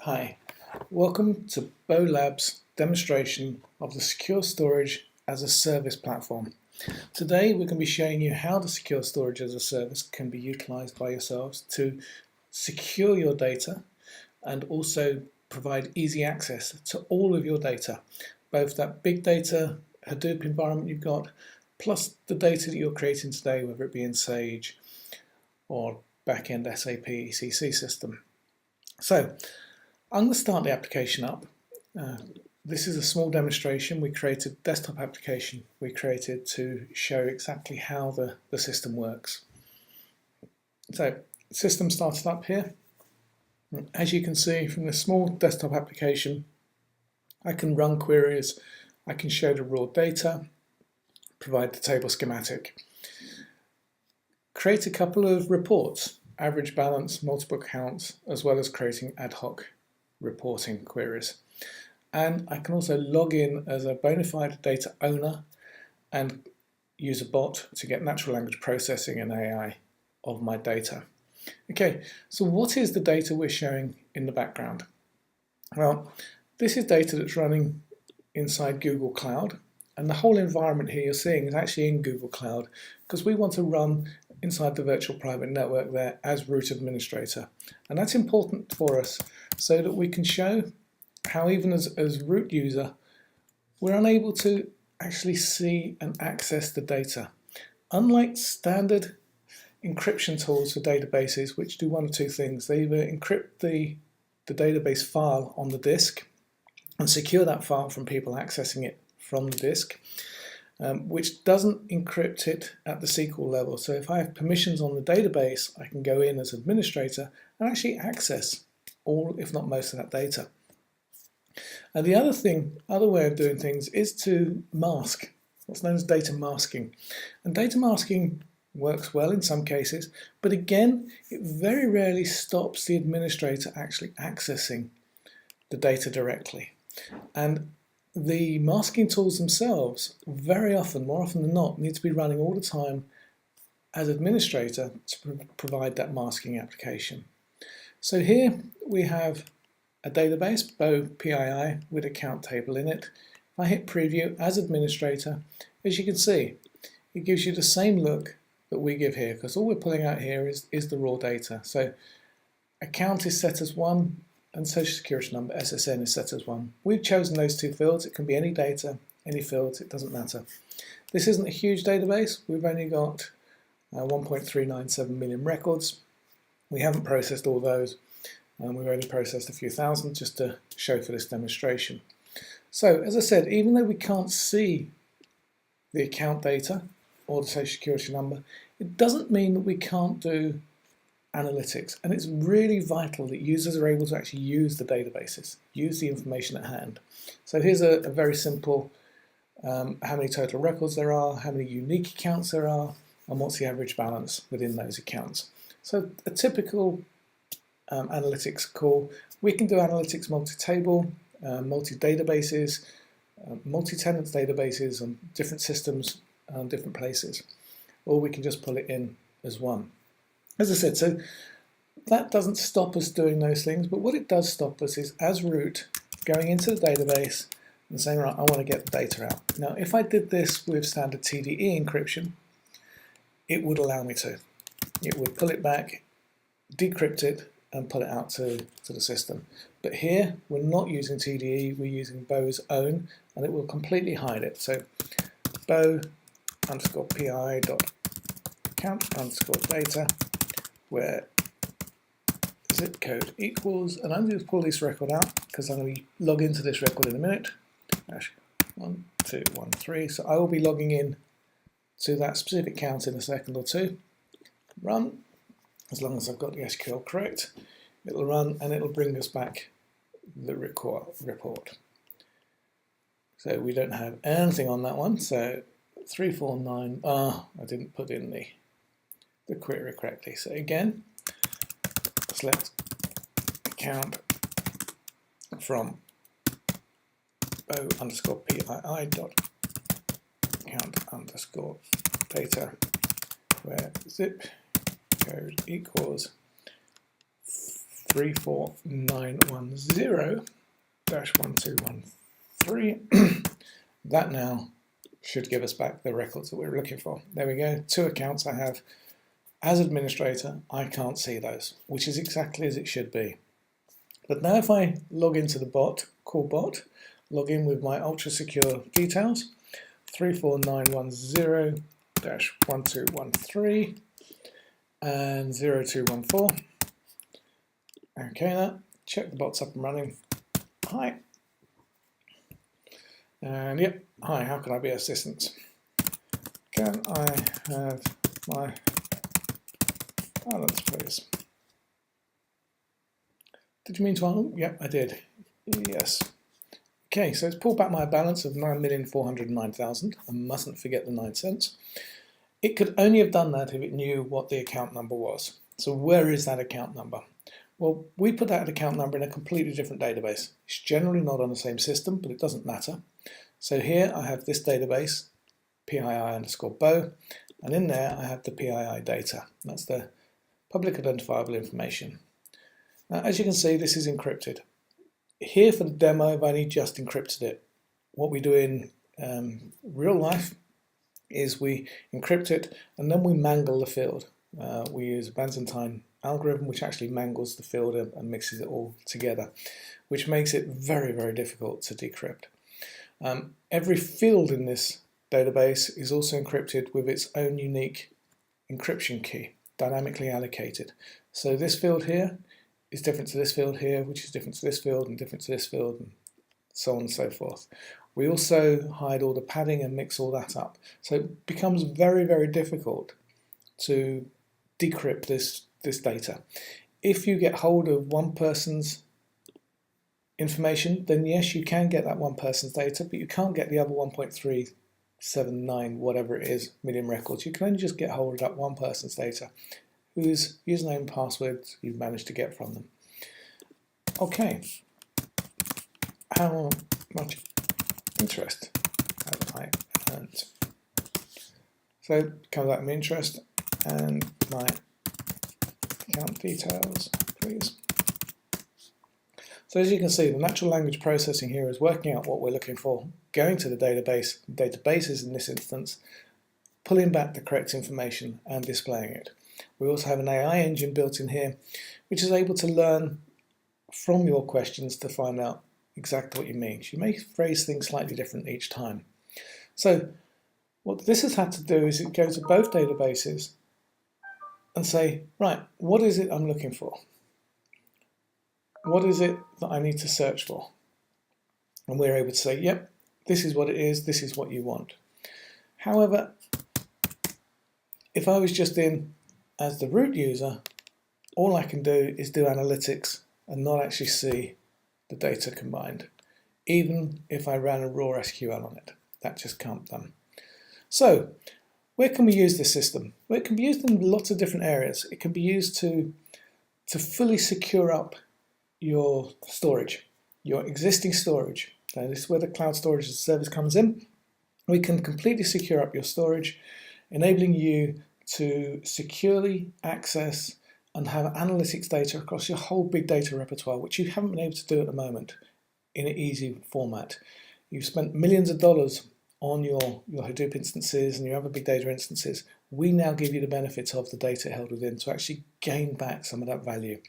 Hi, welcome to BOHH Labs demonstration of the Secure Storage as a Service platform. Today we're going to be showing you how the Secure Storage as a Service can be utilized by yourselves to secure your data and also provide easy access to all of your data, both that big data Hadoop environment you've got, plus the data that you're creating today, whether it be in Sage or back-end SAP ECC system. So I'm going to start the application up. This is a small demonstration. We created a desktop application we created to show exactly how the system works. So system started up here. As you can see from the small desktop application, I can run queries, I can show the raw data, provide the table schematic, create a couple of reports, average balance, multiple accounts, as well as creating ad hoc reporting queries. And I can also log in as a bona fide data owner and use a bot to get natural language processing and AI of my data. Okay, so what is the data we're showing in the background? Well, this is data that's running inside Google Cloud, and the whole environment here you're seeing is actually in Google Cloud because we want to run inside the virtual private network there as root administrator. And that's important for us so that we can show how even as root user, we're unable to actually see and access the data. Unlike standard encryption tools for databases, which do one of two things. They either encrypt the database file on the disk and secure that file from people accessing it from the disk, which doesn't encrypt it at the SQL level. So if I have permissions on the database, I can go in as administrator and actually access all, if not most, of that data. And the other way of doing things is to mask, what's known as data masking. And data masking works well in some cases, but again, it very rarely stops the administrator actually accessing the data directly. And the masking tools themselves very often, more often than not, need to be running all the time as administrator to provide that masking application. So here we have a database, BOHH PII, with account table in it. If I hit preview as administrator, as you can see, it gives you the same look that we give here, because all we're pulling out here is the raw data. So account is set as 1, and social security number, SSN, is set as 1. We've chosen those two fields. It can be any data, any fields, it doesn't matter. This isn't a huge database. We've only got 1.397 million records. We haven't processed all those, and we've only processed a few thousand just to show for this demonstration. So, as I said, even though we can't see the account data or the social security number, it doesn't mean that we can't do analytics, and it's really vital that users are able to actually use the databases, use the information at hand. So here's a very simple how many total records there are, how many unique accounts there are, and what's the average balance within those accounts. So a typical analytics call, we can do analytics multi-table, multi-databases, multi-tenant databases on different systems and different places, or we can just pull it in as one. As I said, so that doesn't stop us doing those things, but what it does stop us is, as root, going into the database and saying, right, I want to get the data out. Now, if I did this with standard TDE encryption, it would allow me to. It would pull it back, decrypt it, and pull it out to the system. But here, we're not using TDE, we're using BOHH's own, and it will completely hide it. So BOHH_PI.count_data, where zip code equals, and I'm going to pull this record out because I'm going to log into this record in a minute. 1213. So I will be logging in to that specific count in a second or two. Run, as long as I've got the SQL correct, it'll run and it'll bring us back the report. So we don't have anything on that one. So 349. I didn't put in the query correctly. So again, select account from BOHH_PII.count_data, where zip code equals 34910-1213. That now should give us back the records that we're looking for. There we go, 2 accounts I have. As administrator, I can't see those, which is exactly as it should be. But now if I log into the bot, call bot, log in with my ultra secure details, 34910-1213 and 0214. Okay, now check the bot's up and running. Hi. And yep, hi, how can I be of assistance? Can I have my balance, please? Did you mean to? Oh, yep, I did. Yes. Okay, so it's pulled back my balance of 9,409,000. I mustn't forget the 9 cents. It could only have done that if it knew what the account number was. So where is that account number? Well, we put that account number in a completely different database. It's generally not on the same system, but it doesn't matter. So here I have this database, PII_BOHH, and in there I have the PII data. That's the public identifiable information. Now, as you can see, this is encrypted. Here for the demo, I've only just encrypted it. What we do in real life is we encrypt it and then we mangle the field. We use a Byzantine algorithm which actually mangles the field and mixes it all together, which makes it very, very difficult to decrypt. Every field in this database is also encrypted with its own unique encryption key, dynamically allocated. So this field here is different to this field here, which is different to this field and different to this field, and so on and so forth. We also hide all the padding and mix all that up. So it becomes very, very difficult to decrypt this data. If you get hold of one person's information, then yes, you can get that one person's data, but you can't get the other 1.379 whatever it is million records. You can only just get hold of that one person's data, whose username and passwords you've managed to get from them. Okay, how much interest have I earned? So comes out my interest and my account details, please. So as you can see, the natural language processing here is working out what we're looking for, going to the database, databases in this instance, pulling back the correct information and displaying it. We also have an AI engine built in here, which is able to learn from your questions to find out exactly what you mean. You may phrase things slightly different each time. So what this has had to do is it go to both databases and say, right, what is it I'm looking for? What is it that I need to search for? And we're able to say, yep, this is what it is, this is what you want. However, if I was just in as the root user, all I can do is do analytics and not actually see the data combined, even if I ran a raw SQL on it. That just can't be done. So, where can we use this system? Well, it can be used in lots of different areas. It can be used to fully secure up your storage, your existing storage. So this is where the cloud storage as a service comes in. We can completely secure up your storage, enabling you to securely access and have analytics data across your whole big data repertoire, which you haven't been able to do at the moment in an easy format. You've spent millions of dollars on your Hadoop instances and your other big data instances. We now give you the benefits of the data held within to actually gain back some of that value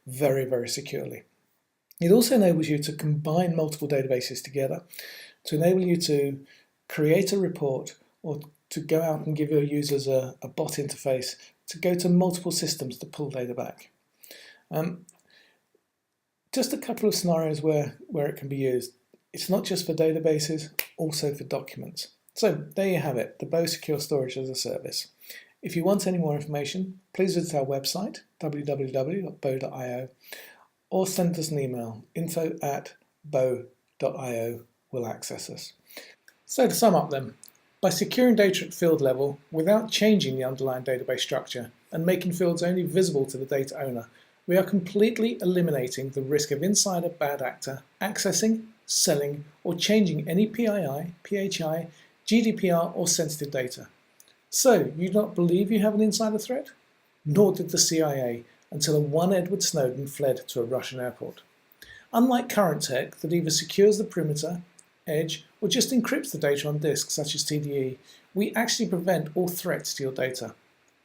very, very securely. It also enables you to combine multiple databases together, to enable you to create a report or to go out and give your users a bot interface to go to multiple systems to pull data back. Just a couple of scenarios where it can be used. It's not just for databases, also for documents. So there you have it, the BOHH Secure Storage as a Service. If you want any more information, please visit our website, www.bohh.io, or send us an email, info@bohh.io will access us. So to sum up then, by securing data at field level without changing the underlying database structure and making fields only visible to the data owner, we are completely eliminating the risk of insider bad actor accessing, selling, or changing any PII, PHI, GDPR, or sensitive data. So, you do not believe you have an insider threat? Nor did the CIA, until a one Edward Snowden fled to a Russian airport. Unlike current tech that either secures the perimeter, edge, or just encrypts the data on disk, such as TDE, we actually prevent all threats to your data,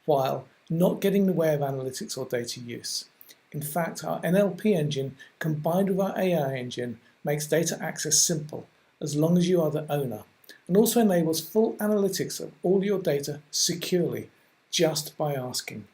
while not getting in the way of analytics or data use. In fact, our NLP engine, combined with our AI engine, makes data access simple, as long as you are the owner, and also enables full analytics of all your data securely, just by asking.